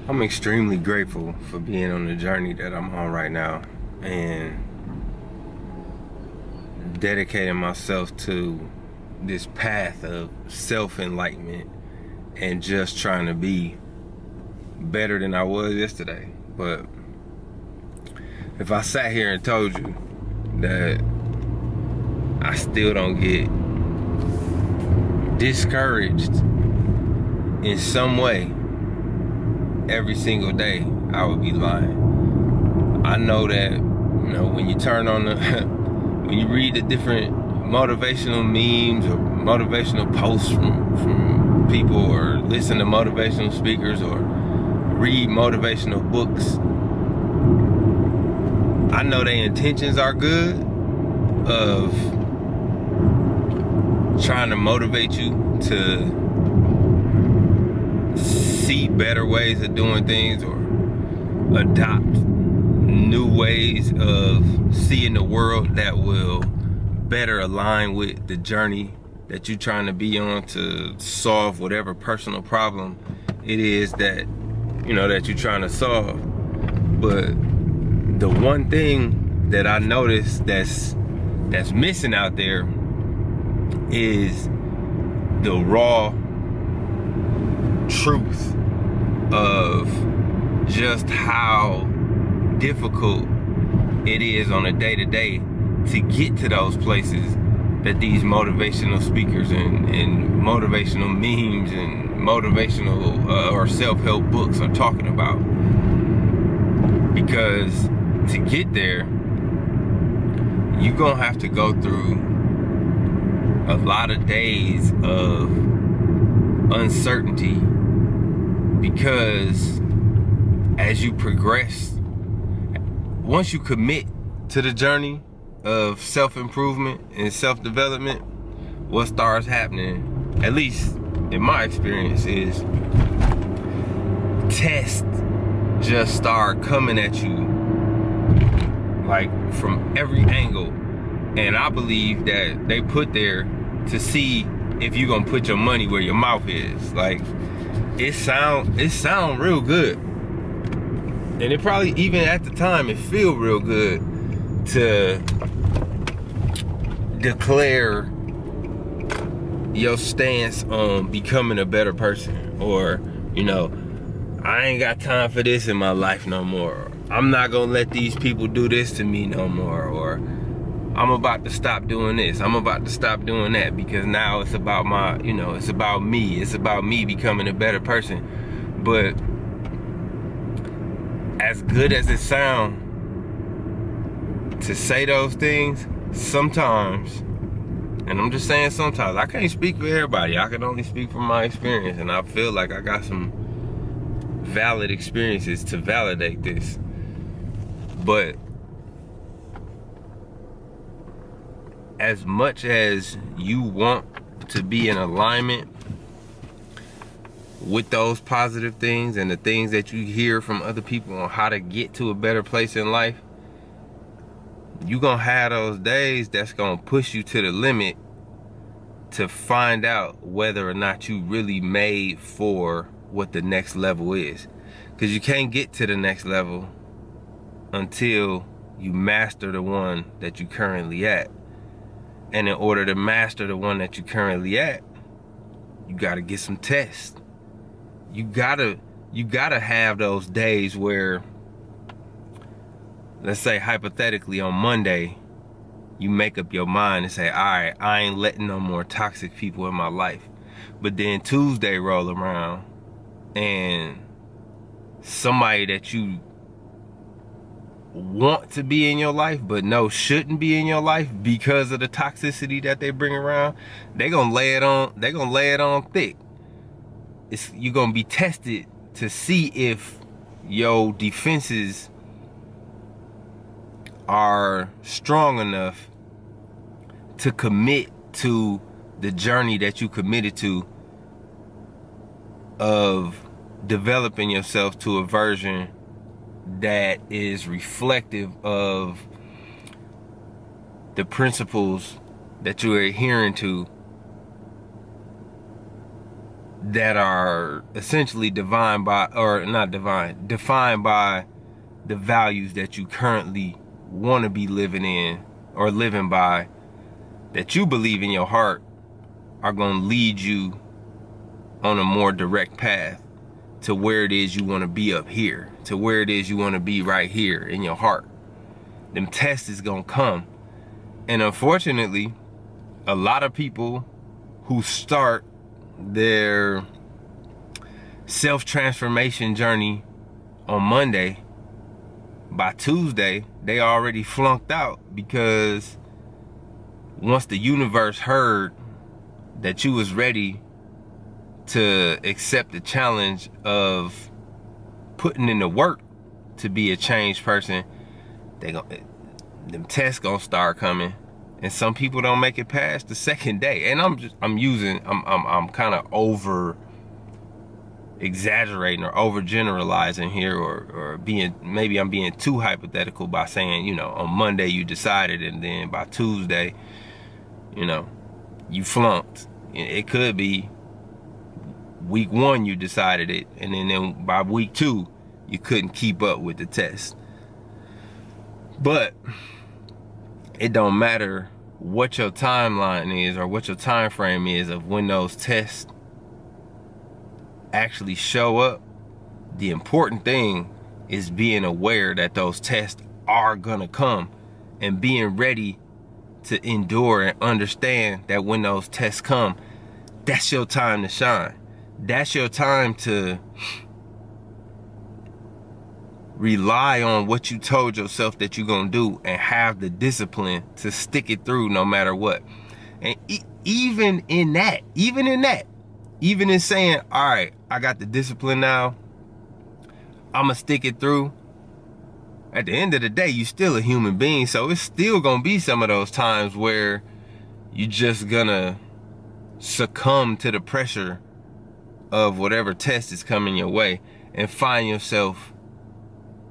I'm extremely grateful for being on the journey that I'm on right now and dedicating myself to this path of self-enlightenment and just trying to be better than I was yesterday. But if I sat here and told you that I still don't get discouraged in some way every single day, I would be lying. I know that, when you turn on the, when you read the different motivational memes or motivational posts from people, or listen to motivational speakers, or read motivational books, I know their intentions are good of trying to motivate you to see better ways of doing things or adopt new ways of seeing the world that will better align with the journey that you're trying to be on to solve whatever personal problem it is that that you're trying to solve. But the one thing that I noticed that's missing out there is the raw truth of just how difficult it is on a day-to-day to get to those places that these motivational speakers and motivational memes and motivational or self-help books are talking about. Because to get there, you're gonna have to go through a lot of days of uncertainty, because as you progress, once you commit to the journey of self-improvement and self-development, what starts happening, at least in my experience, is tests just start coming at you like from every angle. And I believe that they put there to see if you're gonna put your money where your mouth is. Like, it sound real good, and it probably, even at the time, it feel real good to declare your stance on becoming a better person, or I ain't got time for this in my life no more. I'm not gonna let these people do this to me no more, or I'm about to stop doing this, I'm about to stop doing that, because now it's about my, it's about me. It's about me becoming a better person. But as good as it sounds to say those things, sometimes, and I'm just saying sometimes, I can't speak for everybody. I can only speak from my experience, and I feel like I got some valid experiences to validate this. But as much as you want to be in alignment with those positive things and the things that you hear from other people on how to get to a better place in life, you gonna have those days that's gonna push you to the limit to find out whether or not you really made for what the next level is. Because you can't get to the next level until you master the one that you currently at. And in order to master the one that you currently at, you gotta get some tests. You gotta have those days where, let's say hypothetically, on Monday, you make up your mind and say, all right, I ain't letting no more toxic people in my life. But then Tuesday roll around, and somebody that you want to be in your life but no, shouldn't be in your life because of the toxicity that they bring around, they're gonna lay it on thick. You're gonna be tested to see if your defenses are strong enough to commit to the journey that you committed to of developing yourself to a version that is reflective of the principles that you are adhering to that are essentially defined by, or not divine, defined by the values that you currently want to be living in or living by, that you believe in your heart are going to lead you on a more direct path to where it is you want to be up here, to where it is you want to be right here in your heart. Them tests is going to come. And unfortunately, a lot of people who start their self-transformation journey on Monday, by Tuesday, they already flunked out, because once the universe heard that you was ready to accept the challenge of putting in the work to be a changed person, them tests gonna start coming. And some people don't make it past the second day. And I'm kind of over exaggerating or over generalizing here, or maybe I'm being too hypothetical by saying, you know, on Monday you decided and then by Tuesday, you know, you flunked. It could be week 1 you decided it, and then by week 2 you couldn't keep up with the test. But it don't matter what your timeline is or what your time frame is of when those tests actually show up. The important thing is being aware that those tests are gonna come, and being ready to endure and understand that when those tests come, that's your time to shine. That's your time to rely on what you told yourself that you're gonna do, and have the discipline to stick it through no matter what. And even in saying, all right, I got the discipline now, I'ma stick it through. At the end of the day, you're still a human being, so it's still gonna be some of those times where you're just gonna succumb to the pressure of whatever test is coming your way, and find yourself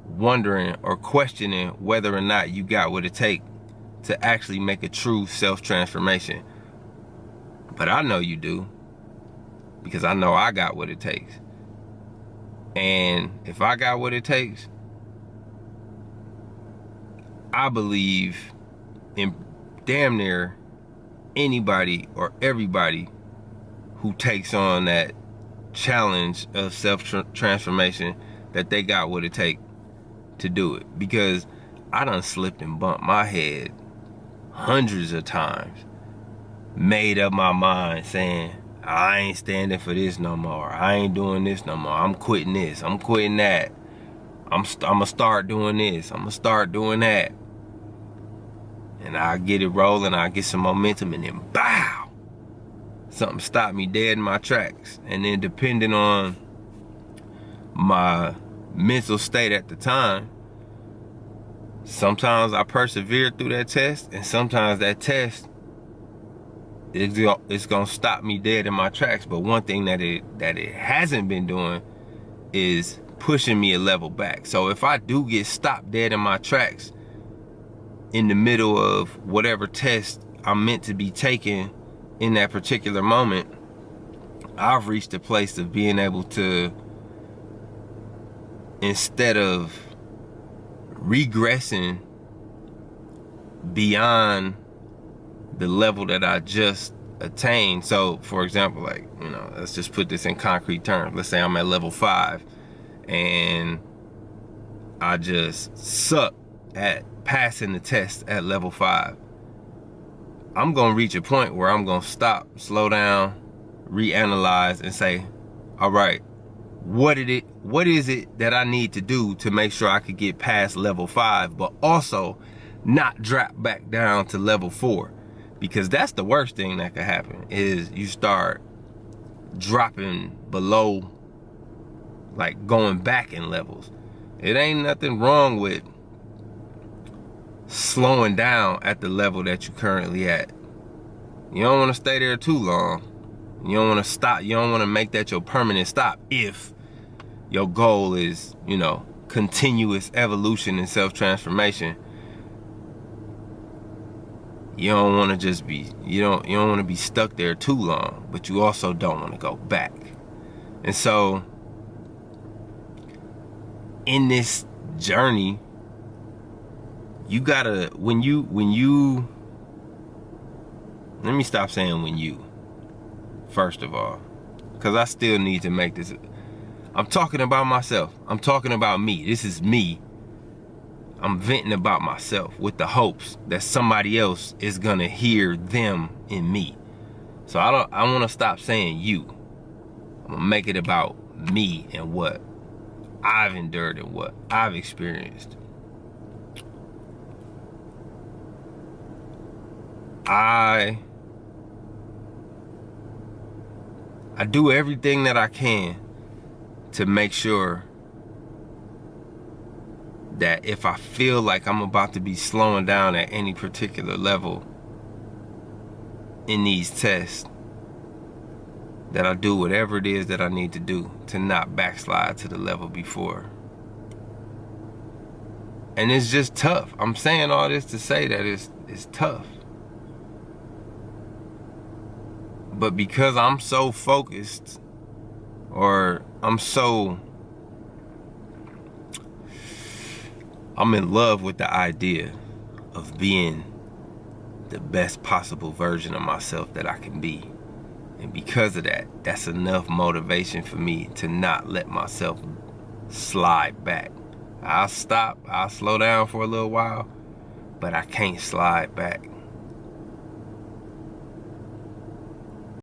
wondering or questioning whether or not you got what it takes to actually make a true self-transformation. But I know you do, because I know I got what it takes. And if I got what it takes, I believe in damn near anybody or everybody who takes on that challenge of self-transformation, that they got what it takes to do it. Because I done slipped and bumped my head hundreds of times, made up my mind saying, I ain't standing for this no more, I ain't doing this no more, I'm quitting this, I'm quitting that, I'm gonna start doing this, I'm gonna start doing that. And I get it rolling, I get some momentum, and then bow, something stopped me dead in my tracks. And then depending on my mental state at the time, sometimes I persevered through that test, and sometimes that test it's gonna stop me dead in my tracks. But one thing that it hasn't been doing is pushing me a level back. So if I do get stopped dead in my tracks in the middle of whatever test I'm meant to be taking in that particular moment, I've reached a place of being able to, instead of regressing beyond the level that I just attained. So for example, like, you know, let's just put this in concrete terms. Let's say I'm at level 5 and I just suck at passing the test at level 5. I'm gonna reach a point where I'm gonna stop, slow down, reanalyze, and say, all right, what is it that I need to do to make sure I could get past level 5, but also not drop back down to level 4? Because that's the worst thing that could happen, is you start dropping below, like going back in levels. It ain't nothing wrong with slowing down at the level that you're currently at. You don't want to stay there too long. You don't want to stop. You don't want to make that your permanent stop if your goal is, you know, continuous evolution and self-transformation. You don't want to be stuck there too long, but you also don't want to go back. And so in this journey, you gotta, when you let me stop saying when you, first of all, because I still need to make this. I'm talking about myself. I'm talking about me. This is me. I'm venting about myself with the hopes that somebody else is gonna hear them in me. So I want to stop saying you. I'm gonna make it about me and what I've endured and what I've experienced. I do everything that I can to make sure that if I feel like I'm about to be slowing down at any particular level in these tests, that I do whatever it is that I need to do to not backslide to the level before. And it's just tough. I'm saying all this to say that it's tough. But because I'm so focused, or I'm in love with the idea of being the best possible version of myself that I can be. And because of that, that's enough motivation for me to not let myself slide back. I'll stop, I'll slow down for a little while, but I can't slide back.